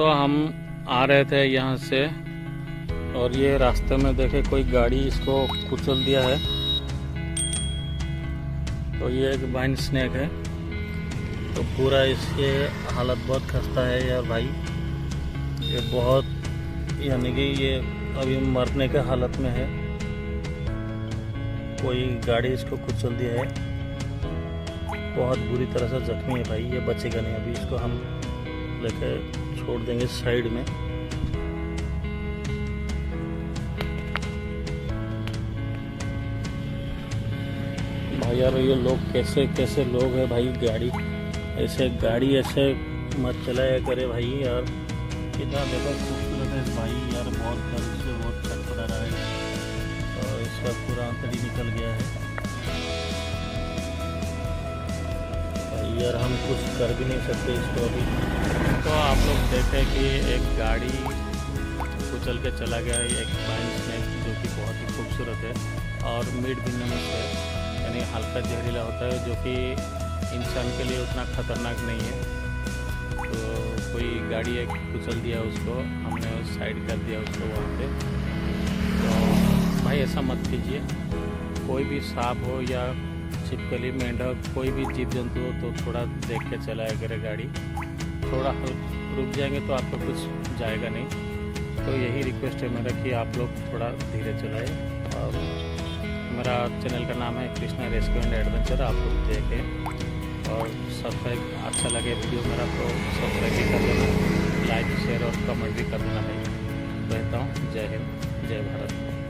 दोस्तों हम आ रहे थे यहाँ से और ये रास्ते में देखे कोई गाड़ी इसको कुचल दिया है। तो ये एक वाइन स्नेक है। तो पूरा इसके हालत बहुत खस्ता है यार भाई, ये बहुत यानी कि ये अभी मरने के हालत में है। कोई गाड़ी इसको कुचल दिया है, बहुत बुरी तरह से जख्मी है भाई, ये बचेगा नहीं। अभी इसको हम लेके छोड़ देंगे साइड में। भाई यार ये लोग कैसे कैसे लोग हैं भाई, गाड़ी ऐसे मत चलाया करे भाई यार। कितना देखो खूबसूरत है भाई यार, बहुत कल से बहुत चटपटा रहा है और इसका पूरा अंतर ही निकल गया है भाई यार, हम कुछ कर भी नहीं सकते इसको अभी। तो आप लोग देखें कि एक गाड़ी कुचल के चला गया है, एक वाइन स्नेक जो कि बहुत ही खूबसूरत है और मीट विनेमस है, यानी हल्का जहरीला होता है जो कि इंसान के लिए उतना खतरनाक नहीं है। तो कोई गाड़ी एक कुचल दिया उसको, हमने साइड कर दिया उसको वहाँ पे। तो भाई ऐसा मत कीजिए, कोई भी सांप हो या छिपकली, मेंढक, कोई भी जीव जंतु हो तो थोड़ा देख के चलाया करे गाड़ी। थोड़ा रुक जाएंगे तो आपको कुछ जाएगा नहीं। तो यही रिक्वेस्ट है मेरा कि आप लोग थोड़ा धीरे चलाएं। और मेरा चैनल का नाम है कृष्णा रेस्क्यू एंड एडवेंचर, आप लोग देखें और सब्सक्राइब, अच्छा लगे वीडियो मेरा तो सब्सक्राइब भी कर देना, लाइक शेयर और कमेंट भी कर देना भाई। कहता हूँ जय हिंद, जय भारत।